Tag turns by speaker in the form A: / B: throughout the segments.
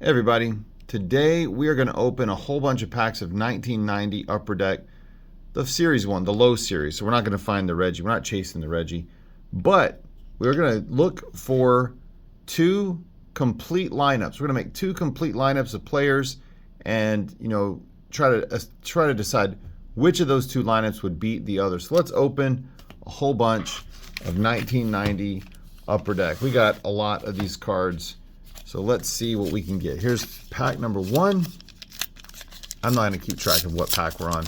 A: Hey everybody, today we are going to open a whole bunch of packs of 1990 Upper Deck, the series one, the low series. So we're not going to find the Reggie, we're not chasing the Reggie, but we're going to look for two complete lineups. We're going to make two complete lineups of players and, try to decide which of those two lineups would beat the other. So let's open a whole bunch of 1990 Upper Deck. We got a lot of these cards. So let's see what we can get. Here's pack number one. I'm not going to keep track of what pack we're on.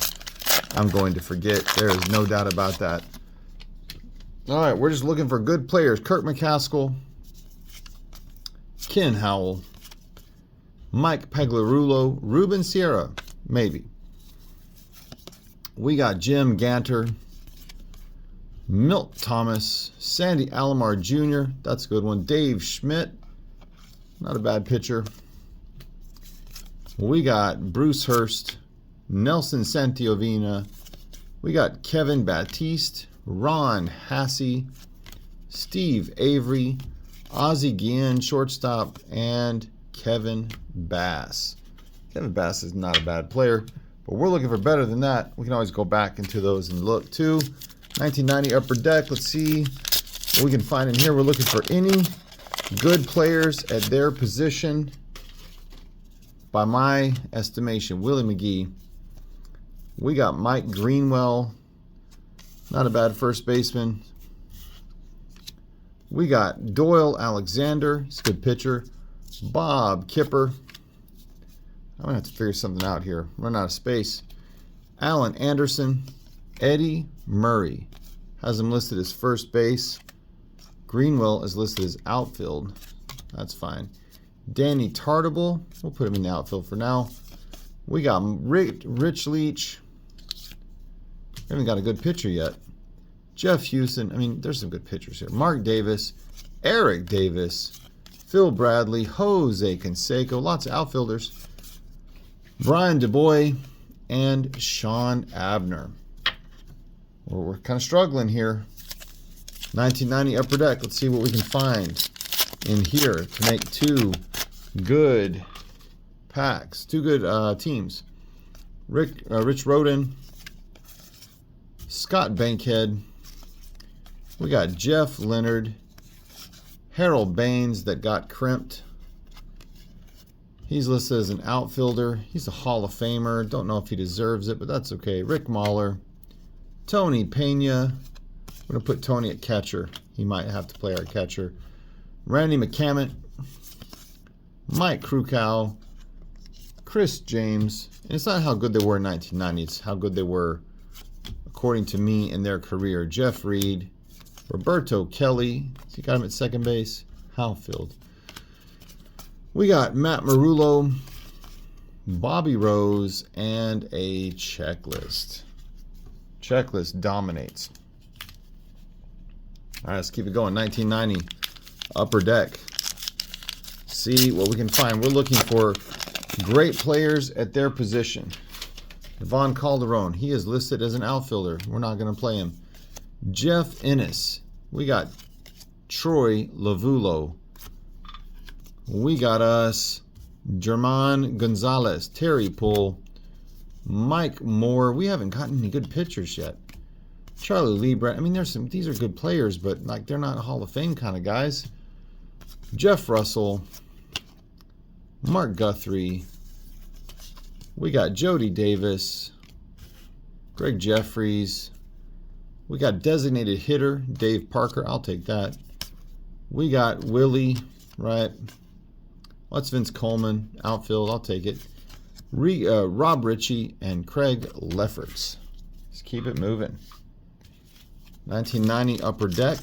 A: I'm going to forget. There is no doubt about that. All right, we're just looking for good players. Kirk McCaskill, Ken Howell, Mike Pagliarulo, Reuben Sierra, maybe. We got Jim Ganter, Milt Thomas, Sandy Alomar Jr., that's a good one. Dave Schmidt, not a bad pitcher. We got Bruce Hurst, Nelson Santiovina. We got Kevin Batiste, Ron Hassey, Steve Avery, Ozzie Guillen, shortstop, and Kevin Bass. Kevin Bass is not a bad player, but we're looking for better than that. We can always go back into those and look too. 1990 Upper Deck. Let's see what we can find in here. We're looking for any good players at their position. By my estimation, Willie McGee. We got Mike Greenwell, not a bad first baseman. We got Doyle Alexander, he's a good pitcher. Bob Kipper. I'm gonna have to figure something out here. Run out of space. Alan Anderson, Eddie Murray. Has him listed as first base. Greenwell is listed as outfield. That's fine. Danny Tartable. We'll put him in the outfield for now. We got Rich Leach. We haven't got a good pitcher yet. Jeff Houston. I mean, there's some good pitchers here. Mark Davis. Eric Davis. Phil Bradley. Jose Canseco. Lots of outfielders. Brian DuBois. And Sean Abner. Well, we're kind of struggling here. 1990 Upper Deck. Let's see what we can find in here to make two good packs, two good teams. Rich Reuben, Scott Bankhead. We got Jeff Leonard, Harold Baines that got crimped. He's listed as an outfielder. He's a Hall of Famer. Don't know if he deserves it, but that's okay. Rick Mahler, Tony Pena. We're going to put Tony at catcher. He might have to play our catcher. Randy McCammett, Mike Krukow, Chris James. And it's not how good they were in 1990. It's how good they were, according to me, in their career. Jeff Reed, Roberto Kelly. So you got him at second base. Outfield. We got Matt Marullo, Bobby Rose, and a checklist. Checklist dominates. All right, let's keep it going. 1990 Upper Deck. See what we can find. We're looking for great players at their position. Yvonne Calderon, he is listed as an outfielder. We're not going to play him. Jeff Ennis. We got Troy Lavulo. We got us German Gonzalez, Terry Poole, Mike Moore. We haven't gotten any good pitchers yet. Charlie Liebrand. I mean, these are good players, but like they're not Hall of Fame kind of guys. Jeff Russell, Mark Guthrie. We got Jody Davis, Greg Jeffries. We got designated hitter Dave Parker. I'll take that. We got Willie, right? What's Vince Coleman? Outfield. I'll take it. Rob Ritchie and Craig Lefferts. Let's keep it moving. 1990 Upper Deck.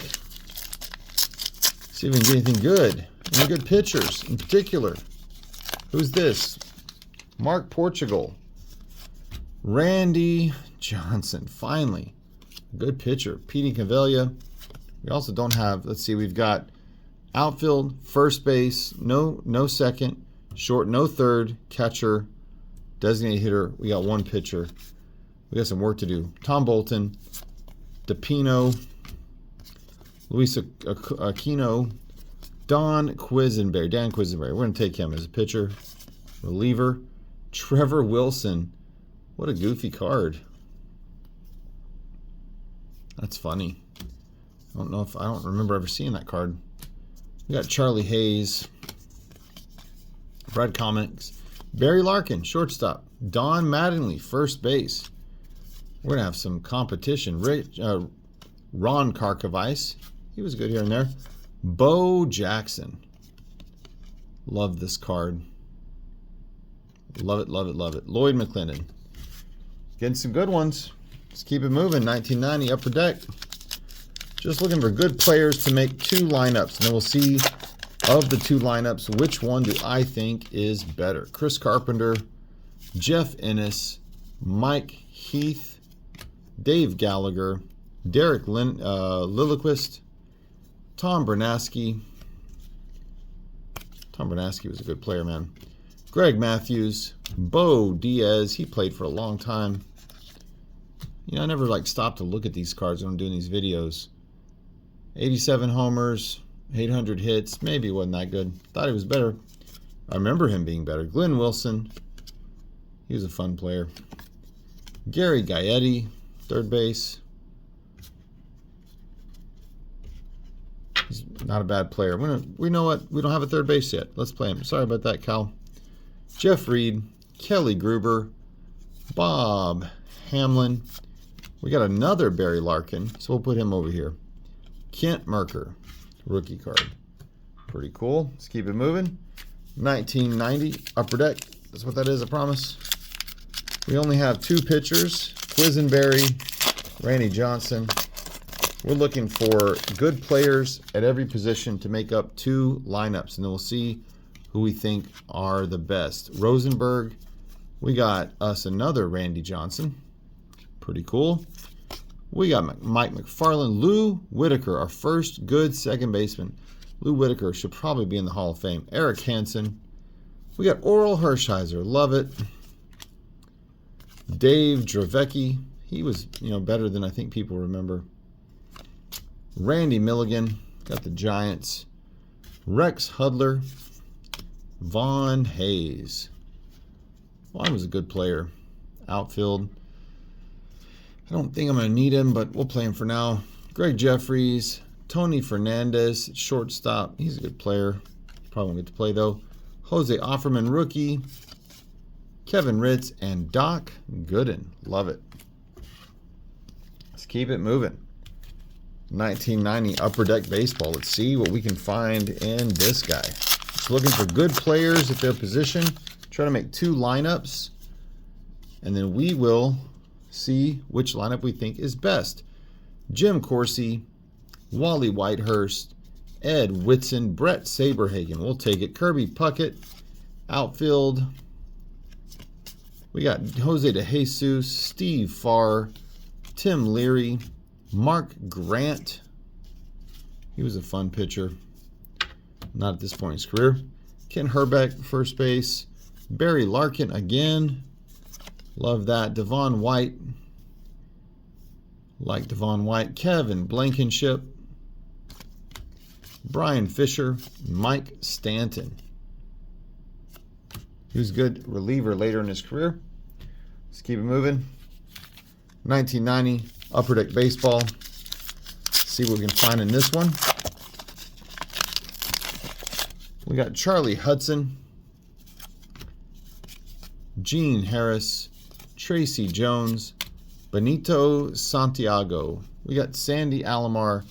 A: See if we can get anything good. Any good pitchers in particular. Who's this? Mark Portugal. Randy Johnson. Finally. Good pitcher. Petey Cavella. We also don't have, let's see, we've got outfield, first base, no second, short, no third, catcher, designated hitter. We got one pitcher. We got some work to do. Tom Bolton, DePino, Luis Aquino, Quisenberry. Dan Quisenberry. We're going to take him as a pitcher. Reliever. Trevor Wilson. What a goofy card. That's funny. I don't remember ever seeing that card. We got Charlie Hayes. Red Comics. Barry Larkin, shortstop. Don Mattingly, first base. We're going to have some competition. Ron Karkovice. He was good here and there. Bo Jackson. Love this card. Love it, love it, love it. Lloyd McClendon. Getting some good ones. Let's keep it moving. 1990 Upper Deck. Just looking for good players to make 2 lineups. And then we'll see, of the 2 lineups, which one do I think is better. Chris Carpenter, Jeff Ennis, Mike Heath, Dave Gallagher, Derek Lilliquist, Tom Bernaski. Tom Bernaski was a good player, man. Greg Matthews, Bo Diaz. He played for a long time. You know, I never stopped to look at these cards when I'm doing these videos. 87 homers, 800 hits. Maybe he wasn't that good. Thought he was better. I remember him being better. Glenn Wilson. He was a fun player. Gary Gaetti, third base. He's not a bad player. We know what? We don't have a third base yet. Let's play him. Sorry about that, Cal. Jeff Reed, Kelly Gruber, Bob Hamlin. We got another Barry Larkin, so we'll put him over here. Kent Merker, rookie card. Pretty cool. Let's keep it moving. 1990 Upper Deck. That's what that is, I promise. We only have 2 pitchers. Quisenberry, Randy Johnson. We're looking for good players at every position to make up 2 lineups, and then we'll see who we think are the best. Rosenberg. We got us another Randy Johnson. Pretty cool. We got Mike McFarland. Lou Whitaker, our first good second baseman. Lou Whitaker should probably be in the Hall of Fame. Eric Hansen. We got Orel Hershiser. Love it. Dave Dravecki. He was, better than I think people remember. Randy Milligan. Got the Giants. Rex Hudler. Vaughn Hayes. Vaughn was a good player. Outfield. I don't think I'm going to need him, but we'll play him for now. Greg Jeffries. Tony Fernandez, shortstop. He's a good player. Probably won't get to play, though. Jose Offerman, rookie. Kevin Ritz, and Doc Gooden. Love it. Let's keep it moving. 1990 Upper Deck Baseball. Let's see what we can find in this guy. Just looking for good players at their position. Try to make 2 lineups. And then we will see which lineup we think is best. Jim Corsi, Wally Whitehurst, Ed Whitson, Brett Saberhagen. We'll take it. Kirby Puckett. Outfield. We got Jose DeJesus, Steve Farr, Tim Leary, Mark Grant. He was a fun pitcher. Not at this point in his career. Ken Herbeck, first base. Barry Larkin again. Love that. Devon White. Like Devon White. Kevin Blankenship. Brian Fisher. Mike Stanton. He was a good reliever later in his career. Let's keep it moving. 1990 Upper Deck Baseball. See what we can find in this one. We got Charlie Hudson. Gene Harris. Tracy Jones. Benito Santiago. We got Sandy Alomar.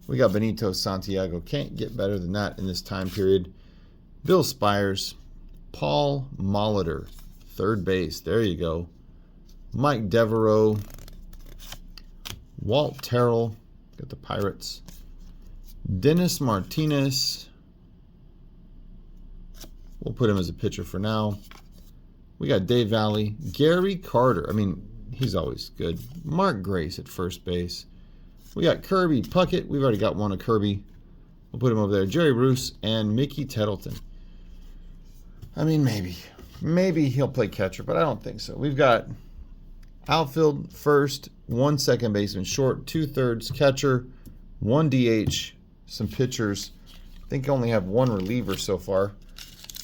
A: We got Benito Santiago. Can't get better than that in this time period. Bill Spires. Paul Molitor, third base. There you go. Mike Devereaux. Walt Terrell. Got the Pirates. Dennis Martinez. We'll put him as a pitcher for now. We got Dave Valley. Gary Carter. I mean, he's always good. Mark Grace at first base. We got Kirby Puckett. We've already got one of Kirby. We'll put him over there. Jerry Roos and Mickey Tettleton. I mean, maybe he'll play catcher, but I don't think so. We've got outfield, first, 1 second baseman, short, 2/3 catcher, 1 DH, some pitchers. I think I only have one reliever so far.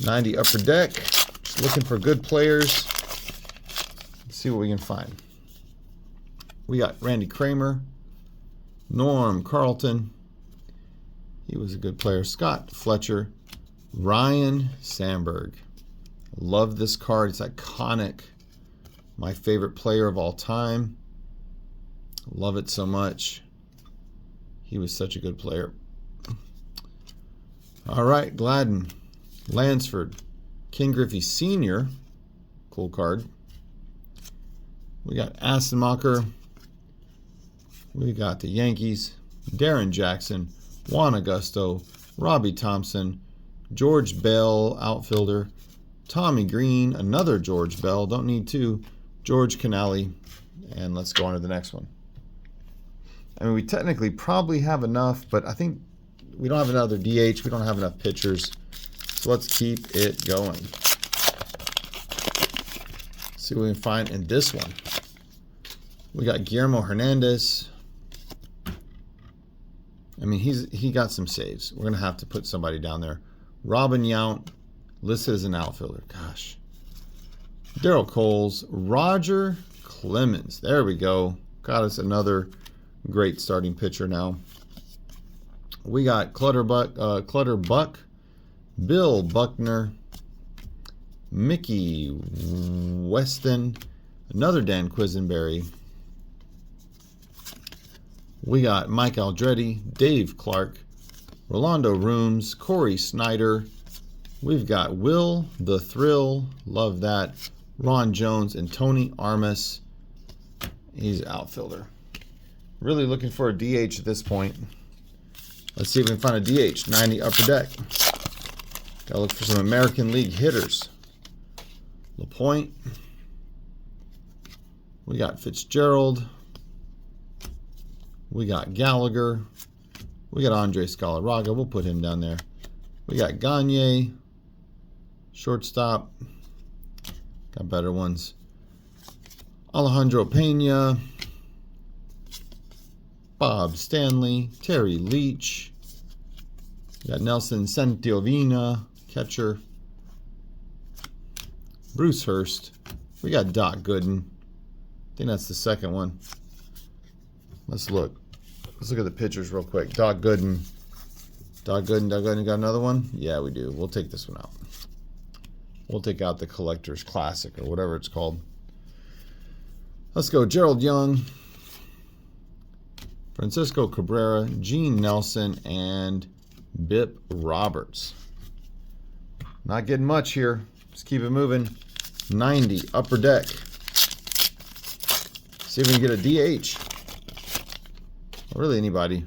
A: 90 Upper Deck. Just looking for good players. Let's see what we can find. We got Randy Kramer, Norm Carlton. He was a good player. Scott Fletcher, Ryne Sandberg. Love this card. It's iconic. My favorite player of all time. Love it so much. He was such a good player. All right, Gladden, Lansford, King Griffey Sr. Cool card. We got Assenmacher. We got the Yankees. Darren Jackson, Juan Augusto, Robbie Thompson, George Bell, outfielder. Tommy Green, another George Bell. Don't need two. George Canale. And let's go on to the next one. I mean, we technically probably have enough, but I think we don't have another DH. We don't have enough pitchers. So let's keep it going. See what we can find in this one. We got Guillermo Hernandez. I mean, he got some saves. We're going to have to put somebody down there. Robin Yount, listed as an outfielder. Gosh. Daryl Coles. Roger Clemens. There we go. Got us another great starting pitcher now. We got Clutterbuck, Bill Buckner, Mickey Weston, another Dan Quisenberry. We got Mike Aldretti, Dave Clark, Rolando Rooms, Corey Snyder. We've got Will the Thrill, love that, Ron Jones, and Tony Armas. He's an outfielder. Really looking for a DH at this point. Let's see if we can find a DH. 90 Upper Deck. Gotta look for some American League hitters. LaPointe. We got Fitzgerald. We got Gallagher. We got Andre Scalaraga. We'll put him down there. We got Gagne. Shortstop. Got better ones. Alejandro Pena. Bob Stanley, Terry Leach. We got Nelson Santiovina, catcher. Bruce Hurst. We got Doc Gooden. I think that's the second one. Let's look. Let's look at the pictures real quick. Doc Gooden. Doc Gooden got another one? Yeah, we do. We'll take this one out. We'll take out the Collector's Classic or whatever it's called. Let's go. Gerald Young. Francisco Cabrera, Gene Nelson, and Bip Roberts. Not getting much here. Just keep it moving. 90 Upper Deck. See if we can get a DH. Or really anybody. You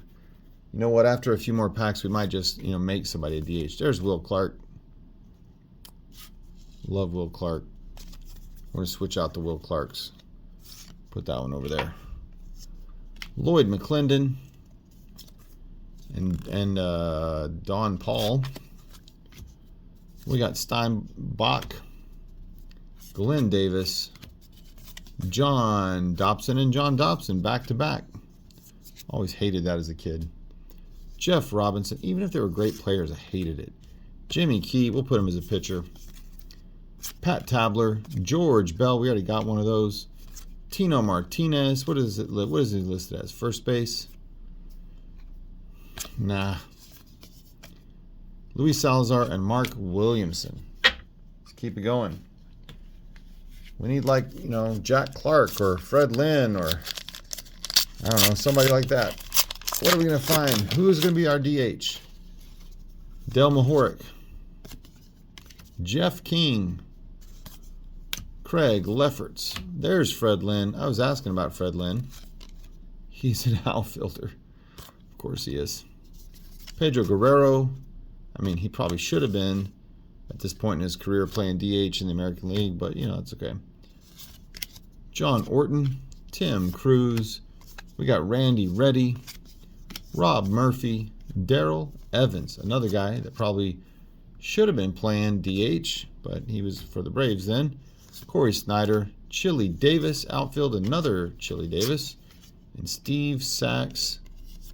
A: know what? After a few more packs, we might just make somebody a DH. There's Will Clark. Love Will Clark. We're gonna switch out the Will Clarks. Put that one over there. Lloyd McClendon and Don Paul. We got Steinbach, Glenn Davis, John Dobson, and John Dobson back to back. Always hated that as a kid. Jeff Robinson, even if they were great players, I hated it. Jimmy Key, we'll put him as a pitcher. Pat Tabler, George Bell, we already got one of those. Tino Martinez, what is he listed as? First base? Nah. Luis Salazar and Mark Williamson. Let's keep it going. We need Jack Clark or Fred Lynn or I don't know, somebody like that. What are we going to find? Who's going to be our DH? Del Mahoric. Jeff King. Craig Lefferts. There's Fred Lynn. I was asking about Fred Lynn. He's an outfielder. Of course he is. Pedro Guerrero. I mean, he probably should have been at this point in his career playing DH in the American League, but it's okay. John Orton. Tim Cruz. We got Randy Reddy. Rob Murphy. Darrell Evans. Another guy that probably should have been playing DH, but he was for the Braves then. Corey Snyder, Chili Davis, outfield, another Chili Davis, and Steve Sachs,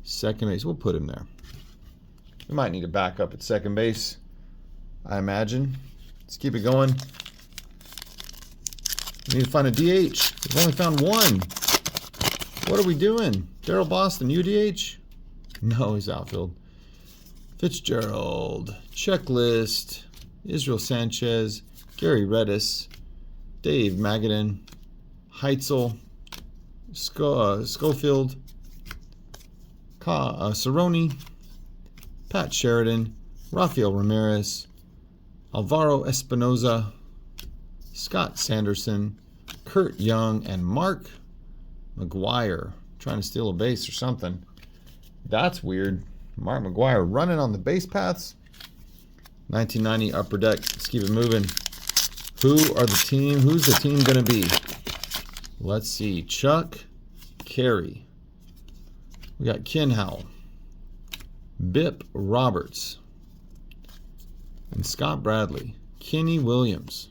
A: second base. We'll put him there. We might need a backup at second base, I imagine. Let's keep it going. We need to find a DH. We've only found one. What are we doing? Daryl Boston, UDH? No, he's outfield. Fitzgerald, Checklist, Israel Sanchez, Gary Redis, Dave Magadan, Heitzel, Schofield, Cerrone, Pat Sheridan, Rafael Ramirez, Alvaro Espinoza, Scott Sanderson, Kurt Young, and Mark McGuire. Trying to steal a base or something. That's weird. Mark McGuire running on the base paths. 1990 Upper Deck. Let's keep it moving. Who's the team going to be? Let's see. Chuck Carey. We got Ken Howell, Bip Roberts, and Scott Bradley. Kenny Williams,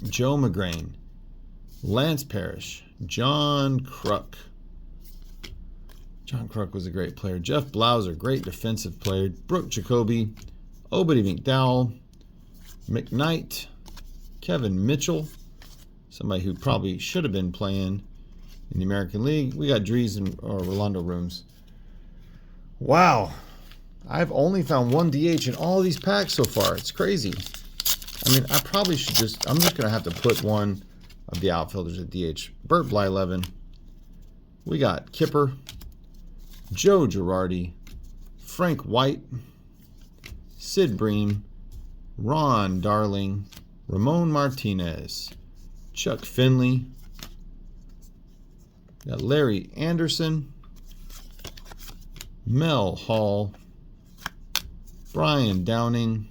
A: Joe McGrain, Lance Parrish, John Kruk. John Kruk was a great player. Jeff Blauser, great defensive player. Brooke Jacoby, Obedy McDowell, McKnight, Kevin Mitchell, somebody who probably should have been playing in the American League. We got Dries and Rolando Rooms. Wow. I've only found one DH in all of these packs so far. It's crazy. I mean, I probably should I'm just going to have to put one of the outfielders at DH. Burt Blyleven. We got Kipper, Joe Girardi, Frank White, Sid Bream, Ron Darling, Ramon Martinez, Chuck Finley, got Larry Anderson, Mel Hall, Brian Downing.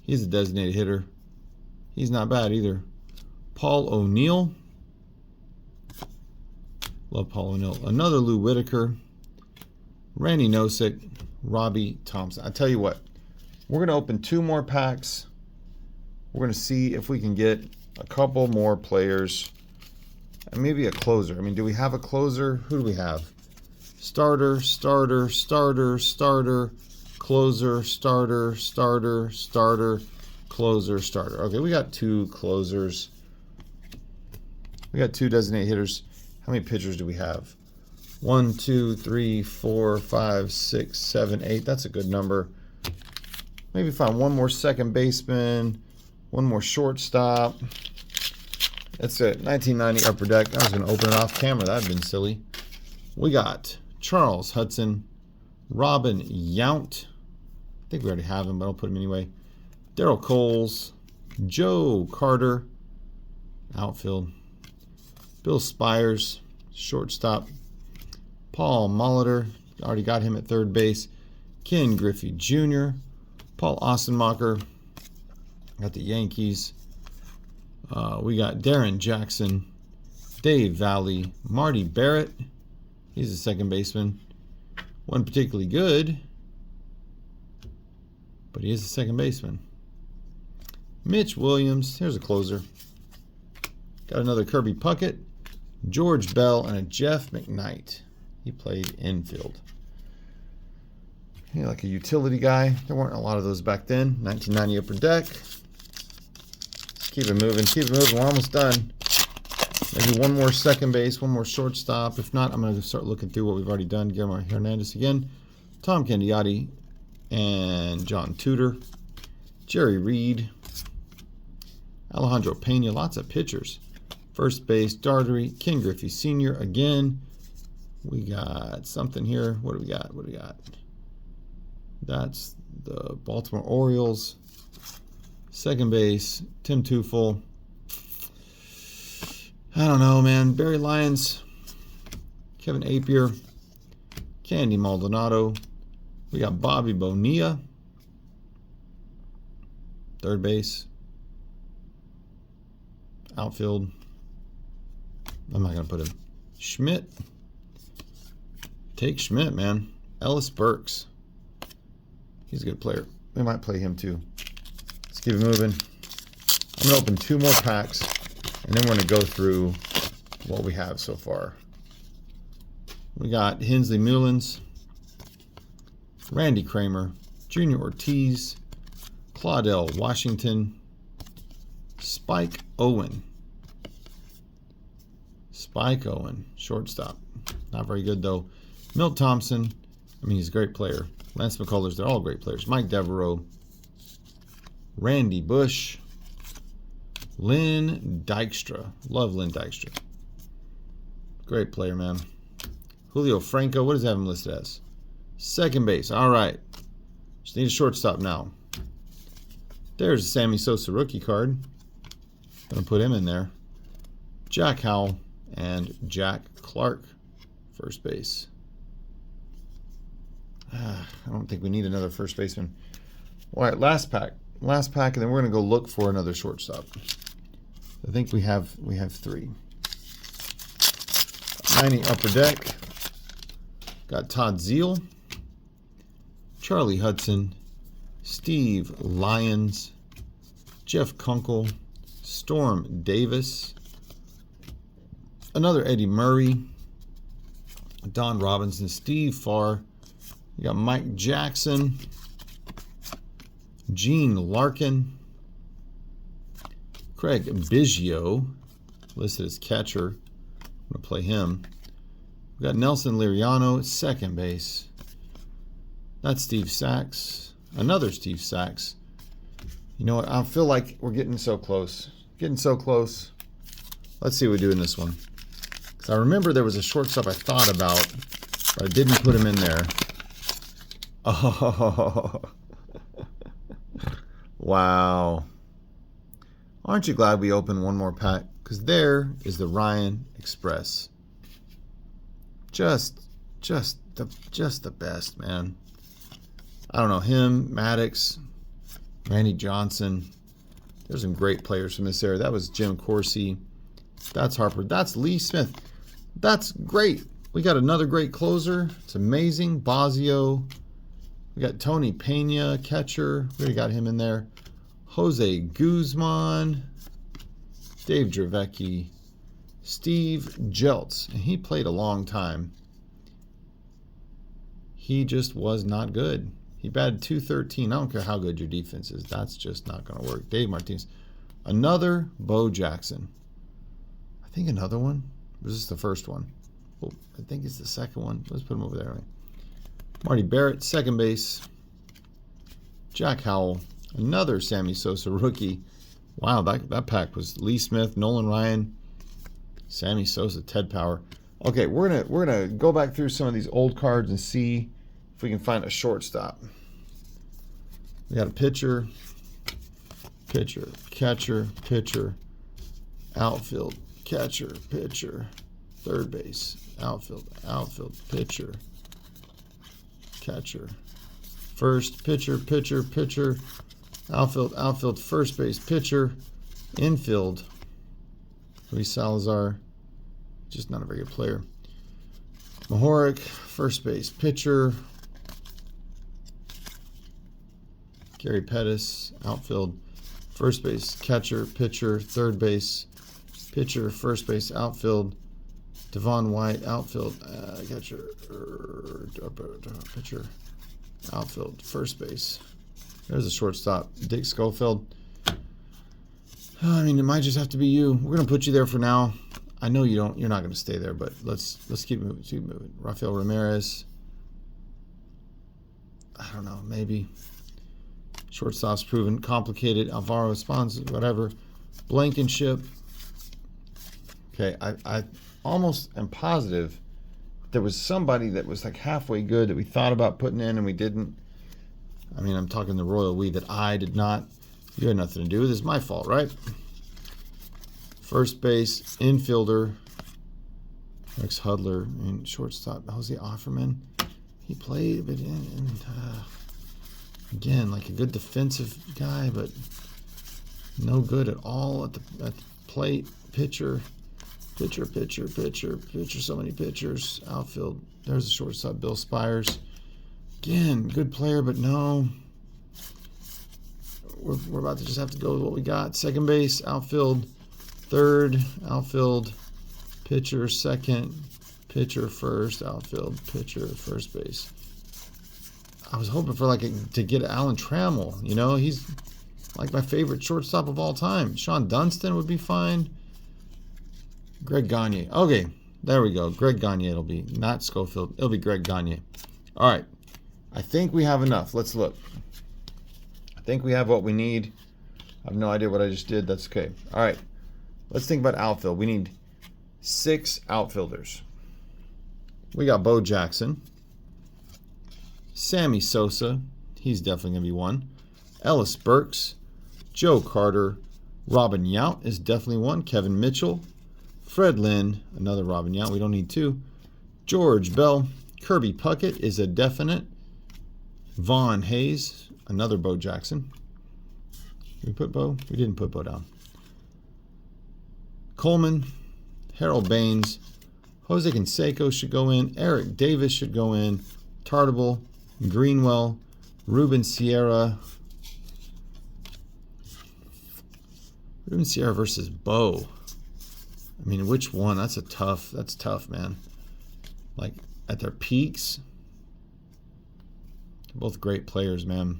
A: He's a designated hitter. He's not bad either. Paul O'Neill. Love Paul O'Neill. Another Lou Whitaker. Randy Nosek. Robbie Thompson. I tell you what, we're going to open 2 more packs. We're going to see if we can get a couple more players and maybe a closer. I mean, do we have a closer? Who do we have? Starter, starter, starter, starter, closer, starter, starter, starter, closer, starter. Okay, we got 2 closers. We got 2 designated hitters. How many pitchers do we have? 1, 2, 3, 4, 5, 6, 7, 8. That's a good number. Maybe find one more second baseman, one more shortstop. That's it. 1990 Upper Deck. I was going to open it off camera. That would have been silly. We got Charles Hudson, Robin Yount. I think we already have him, but I'll put him anyway. Daryl Coles, Joe Carter, outfield. Bill Spires, shortstop. Paul Molitor, already got him at third base. Ken Griffey Jr., Paul Ostenmacher, got the Yankees. We got Darren Jackson, Dave Valley, Marty Barrett. He's a second baseman. One particularly good, but he is a second baseman. Mitch Williams, here's a closer. Got another Kirby Puckett, George Bell, and a Jeff McKnight. He played infield. Like a utility guy. There weren't a lot of those back then. 1990 Upper Deck. Let's keep it moving. Keep it moving. We're almost done. Maybe one more second base, one more shortstop. If not, I'm going to start looking through what we've already done. Guillermo Hernandez again. Tom Candiotti and John Tudor. Jerry Reed. Alejandro Pena. Lots of pitchers. First base, Dartery. Ken Griffey Sr. again. We got something here. What do we got? What do we got? That's the Baltimore Orioles. Second base, Tim Teufel. I don't know, man. Barry Lyons, Kevin Apier, Candy Maldonado. We got Bobby Bonilla. Third base. Outfield. I'm not going to put him. Schmidt. Take Schmidt, man. Ellis Burks. He's a good player. We might play him too. Let's keep it moving. I'm going to open 2 more packs, and then we're going to go through what we have so far. We got Hensley Mullins, Randy Kramer, Junior Ortiz, Claudell Washington, Spike Owen. Spike Owen, shortstop. Not very good, though. Milt Thompson. I mean, he's a great player. Lance McCullers, they're all great players. Mike Devereaux. Randy Bush. Lynn Dykstra. Love Lynn Dykstra. Great player, man. Julio Franco. What does that have him listed as? Second base. All right. Just need a shortstop now. There's a Sammy Sosa rookie card. Gonna put him in there. Jack Howell and Jack Clark, first base. I don't think we need another first baseman. All right, last pack, and then we're gonna go look for another shortstop. I think we have 3. 90 upper deck. Got Todd Zeal, Charlie Hudson, Steve Lyons, Jeff Kunkel, Storm Davis, another Eddie Murray, Don Robinson, Steve Farr. You got Mike Jackson, Gene Larkin, Craig Biggio, listed as catcher. I'm going to play him. We got Nelson Liriano, second base. That's Steve Sachs. Another Steve Sachs. You know what? I feel like we're getting so close. Getting so close. Let's see what we do in this one. Because I remember there was a shortstop I thought about, but I didn't put him in there. Oh. Wow. Aren't you glad we opened one more pack? Because there is the Ryan Express. Just the best, man. I don't know, him, Maddox, Randy Johnson. There's some great players from this era. That was Jim Corsi. That's Harper. That's Lee Smith. That's great. We got another great closer. It's amazing. Bosio. We got Tony Pena, catcher. We already got him in there. Jose Guzman. Dave Dravecki. Steve Jeltz. And he played a long time. He just was not good. He batted .213. I don't care how good your defense is. That's just not going to work. Dave Martinez. Another Bo Jackson. I think another one. Was this the first one? Well, I think it's the second one. Let's put him over there. Marty Barrett, second base. Jack Howell. Another Sammy Sosa rookie. Wow, that pack was Lee Smith, Nolan Ryan, Sammy Sosa, Ted Power. Okay, we're gonna go back through some of these old cards and see if we can find a shortstop. We got a pitcher, catcher, pitcher, outfield, catcher, pitcher, third base, outfield, pitcher, catcher, first, pitcher, outfield, first base, pitcher, infield. Luis Salazar, just not a very good player. Mahoric, first base, pitcher. Gary Pettis, outfield, first base, catcher, pitcher, third base, pitcher, first base, outfield. Devon White, outfield, catcher, pitcher, outfield, first base. There's a shortstop, Dick Schofield. I mean, it might just have to be you. We're gonna put you there for now. I know you don't. You're not gonna stay there, but let's keep moving. Keep moving. Rafael Ramirez. I don't know. Maybe. Shortstop's proven complicated. Alvaro Esponza, whatever. Blankenship. Okay, I almost am positive there was somebody that was like halfway good that we thought about putting in and we didn't. I mean, I'm talking the royal we that I did not. You had nothing to do with it. It's my fault, right? First base, infielder, Rex Hudler, and shortstop, Jose Offerman. He played, but again, like a good defensive guy, but no good at all at the plate. Pitcher, so many pitchers. Outfield, there's a shortstop, Bill Spires. Again, good player, but no. We're about to just have to go with what we got. Second base, outfield, third, outfield, pitcher, second, pitcher, first, outfield, pitcher, first base. I was hoping for to get Alan Trammell. You know, he's like my favorite shortstop of all time. Sean Dunston would be fine. Greg Gagne. Okay, there we go. Greg Gagne it'll be. Not Schofield. It'll be Greg Gagne. All right. I think we have enough. Let's look. I think we have what we need. I have no idea what I just did. That's okay. All right. Let's think about outfield. We need 6 outfielders. We got Bo Jackson. Sammy Sosa. He's definitely going to be one. Ellis Burks. Joe Carter. Robin Yount is definitely one. Kevin Mitchell. Fred Lynn. Another Robin Yount. We don't need 2. George Bell. Kirby Puckett is a definite. Vaughn Hayes. Another Bo Jackson. Did we put Bo? We didn't put Bo down. Coleman. Harold Baines. Jose Canseco should go in. Eric Davis should go in. Tartable. Greenwell. Reuben Sierra. Reuben Sierra versus Bo. I mean, which one? That's tough, man. Like, at their peaks. They're both great players, man.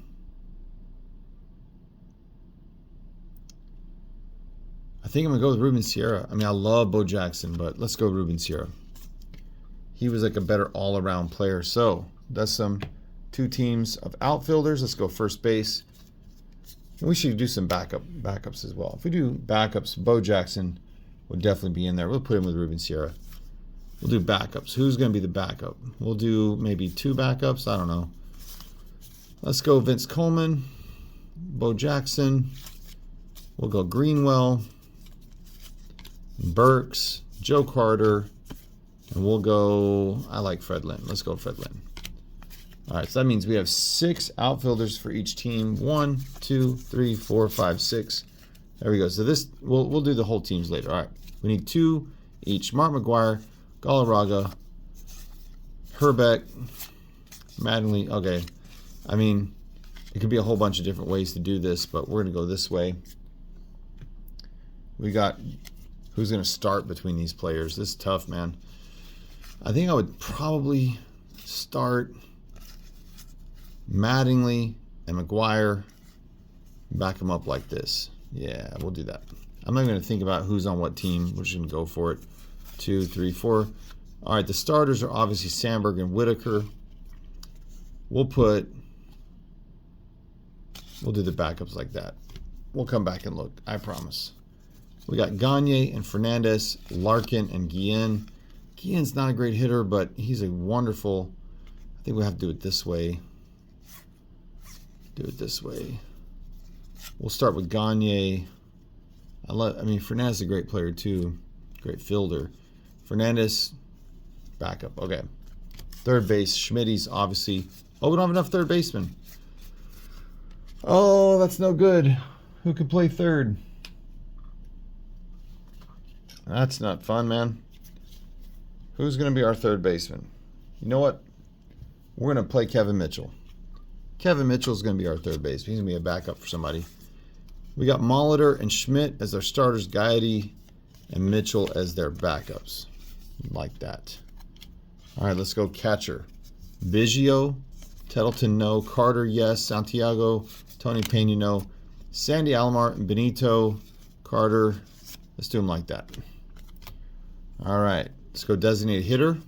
A: I think I'm going to go with Reuben Sierra. I mean, I love Bo Jackson, but let's go Reuben Sierra. He was like a better all-around player. So, that's some 2 teams of outfielders. Let's go first base. And we should do some backups as well. If we do backups, Bo Jackson would definitely be in there. We'll put him with Reuben Sierra. We'll do backups. Who's going to be the backup? We'll do maybe 2 backups. I don't know. Let's go Vince Coleman, Bo Jackson. We'll go Greenwell, Burks, Joe Carter, and we'll go, I like Fred Lynn. Let's go Fred Lynn. All right, so that means we have 6 outfielders for each team. 1, 2, 3, 4, 5, 6. There we go. So this, we'll do the whole teams later. All right, we need 2 each. Mark McGuire, Galarraga, Herbeck, Mattingly. Okay, I mean, it could be a whole bunch of different ways to do this, but we're going to go this way. We got who's going to start between these players. This is tough, man. I think I would probably start Mattingly and McGuire. Back them up like this. Yeah, we'll do that. I'm not going to think about who's on what team. We're just going to go for it. 2, 3, 4. All right, the starters are obviously Sandberg and Whitaker. We'll do the backups like that. We'll come back and look, I promise. We got Gagne and Fernandez, Larkin and Guillen. Guillen's not a great hitter, but he's a wonderful. I think we have to do it this way. Do it this way. We'll start with Gagne. I mean, Fernandez is a great player too. Great fielder. Fernandez, backup. Okay. Third base, Schmidt's obviously. Oh, we don't have enough third basemen. Oh, that's no good. Who could play third? That's not fun, man. Who's going to be our third baseman? You know what? We're going to play Kevin Mitchell. Kevin Mitchell's going to be our third baseman. He's going to be a backup for somebody. We got Molitor and Schmidt as their starters, Gagne and Mitchell as their backups. Like that. All right, let's go catcher. Biggio, Tettleton, no. Carter, yes. Santiago, Tony Pena, no. Sandy Alomar and Benito, Carter. Let's do them like that. All right, let's go designated hitter.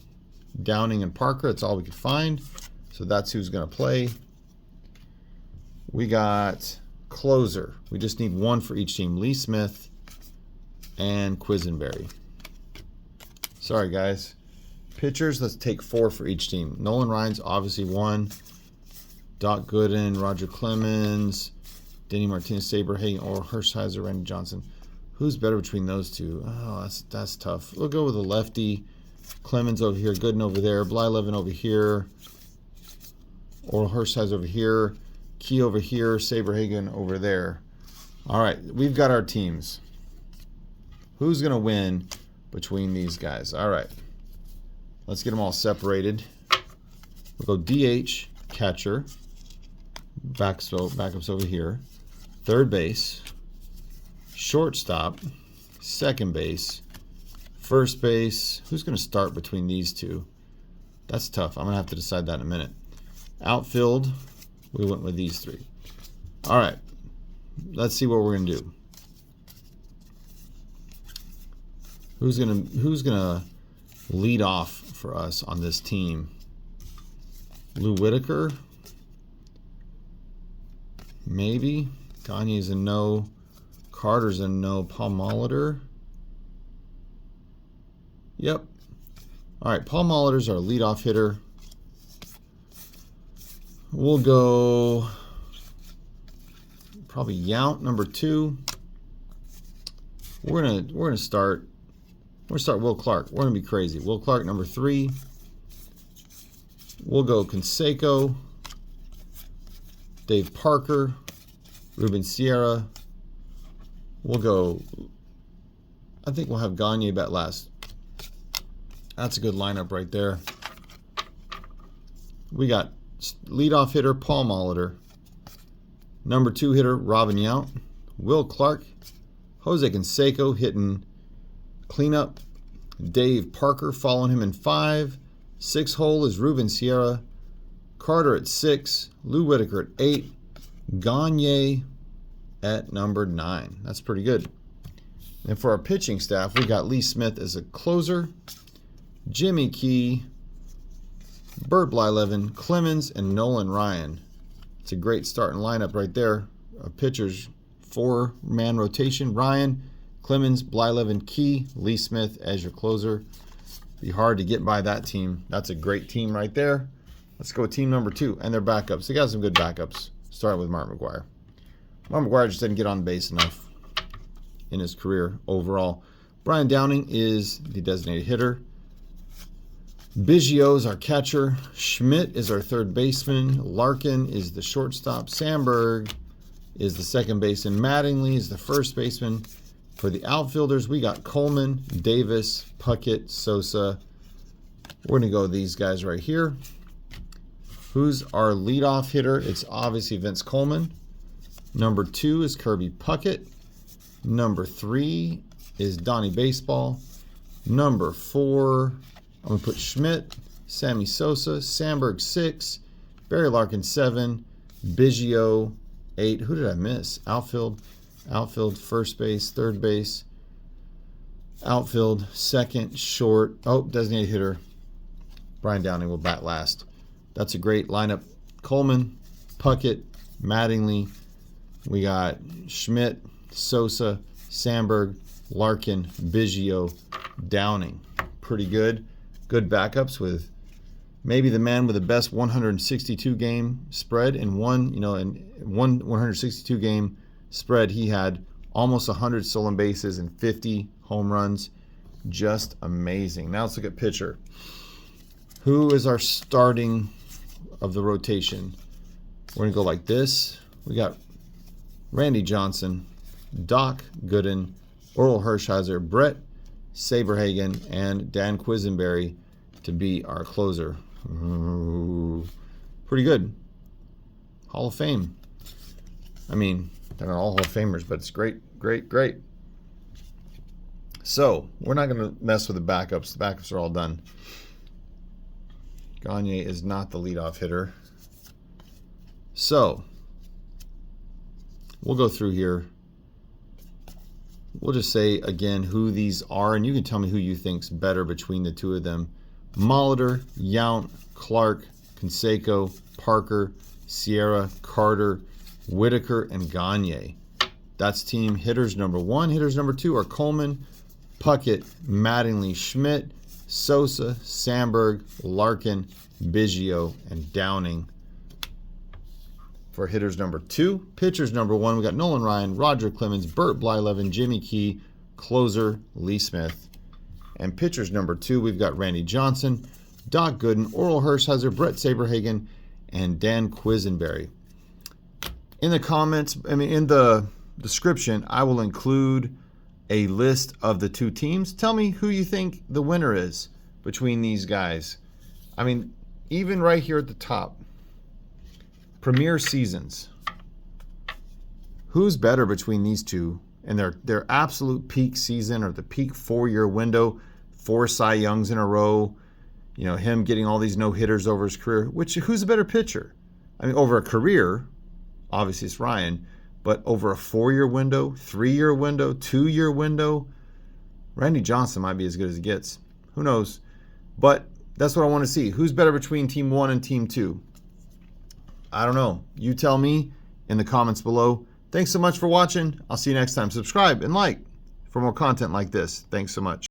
A: Downing and Parker, that's all we could find. So that's who's going to play. We got closer. We just need 1 for each team. Lee Smith and Quisenberry. Sorry, guys. Pitchers, let's take 4 for each team. Nolan Ryan's obviously 1. Doc Gooden, Roger Clemens, Denny Martinez, Saberhagen, or Hershiser, Randy Johnson. Who's better between those two? Oh, that's tough. We'll go with a lefty. Clemens over here, Gooden over there, Blyleven over here, or Hershiser over here, Key over here, Saberhagen over there. All right, we've got our teams. Who's going to win between these guys? All right, let's get them all separated. We'll go DH, catcher, backups over here, third base, shortstop, second base, first base. Who's going to start between these two? That's tough. I'm going to have to decide that in a minute. Outfield, we went with these three. All right, let's see what we're gonna do. Who's gonna lead off for us on this team? Whitaker, maybe. Gagne's a no. Carter's a no. Paul Molitor. Yep. All right, Paul Molitor's our leadoff hitter. We'll go probably Yount, number 2. We're gonna start Will Clark. We're gonna be crazy. Will Clark, number 3. We'll go Canseco, Dave Parker, Reuben Sierra. We'll go, I think we'll have Gagne bat last. That's a good lineup right there. We got leadoff hitter Paul Molitor, number 2 hitter Robin Yount, Will Clark, Jose Canseco hitting cleanup, Dave Parker following him in 5. 6 hole is Reuben Sierra, Carter at 6, Lou Whitaker at 8, Gagne at number 9. That's pretty good. And for our pitching staff, we got Lee Smith as a closer, Jimmy Key, Burt Blyleven, Clemens, and Nolan Ryan. It's a great starting lineup right there. Our pitchers, 4-man rotation. Ryan, Clemens, Blyleven, Key, Lee Smith as your closer. Be hard to get by that team. That's a great team right there. Let's go with team number 2 and their backups. They got some good backups, starting with Mark McGwire. Mark McGwire just didn't get on base enough in his career overall. Brian Downing is the designated hitter. Biggio is our catcher. Schmidt is our third baseman. Larkin is the shortstop. Sandberg is the second baseman. Mattingly is the first baseman. For the outfielders, we got Coleman, Davis, Puckett, Sosa. We're going to go with these guys right here. Who's our leadoff hitter? It's obviously Vince Coleman. Number 2 is Kirby Puckett. Number 3 is Donnie Baseball. Number 4, I'm going to put Schmidt, Sammy Sosa, Sandberg 6, Barry Larkin 7, Biggio 8. Who did I miss? Outfield, first base, third base, outfield, second, short. Oh, designated hitter. Brian Downing will bat last. That's a great lineup. Coleman, Puckett, Mattingly. We got Schmidt, Sosa, Sandberg, Larkin, Biggio, Downing. Pretty good. Good backups with maybe the man with the best 162 game spread in one 162 game spread. He had almost 100 stolen bases and 50 home runs. Just amazing. Now let's look at pitcher. Who is our starting of the rotation? We're going to go like this. We got Randy Johnson, Doc Gooden, Orel Hershiser, Brett Saberhagen, and Dan Quisenberry to be our closer. Ooh, pretty good. Hall of Fame. I mean, they're not all Hall of Famers, but it's great. So, we're not going to mess with the backups. The backups are all done. Gagne is not the leadoff hitter. So, we'll go through here. We'll just say, again, who these are, and you can tell me who you think's better between the two of them. Molitor, Yount, Clark, Canseco, Parker, Sierra, Carter, Whitaker, and Gagne. That's team hitters number 1. Hitters number 2 are Coleman, Puckett, Mattingly, Schmidt, Sosa, Sandberg, Larkin, Biggio, and Downing. For hitters number 2, pitchers number 1, we got Nolan Ryan, Roger Clemens, Burt Blyleven, Jimmy Key, closer Lee Smith. And pitchers number 2, we've got Randy Johnson, Doc Gooden, Orel Hershiser, Brett Saberhagen, and Dan Quisenberry. In the comments, in the description, I will include a list of the 2 teams. Tell me who you think the winner is between these guys. Even right here at the top, Premier Seasons. Who's better between these two and their absolute peak season or the peak 4-year window, 4 Cy Youngs in a row, You know, him getting all these no-hitters over his career, which who's a better pitcher? I mean, over a career, obviously it's Ryan, but over a 4-year window, 3-year window, 2-year window, Randy Johnson might be as good as it gets. Who knows? But that's what I want to see. Who's better between Team 1 and Team 2? I don't know. You tell me in the comments below. Thanks so much for watching. I'll see you next time. Subscribe and like for more content like this. Thanks so much.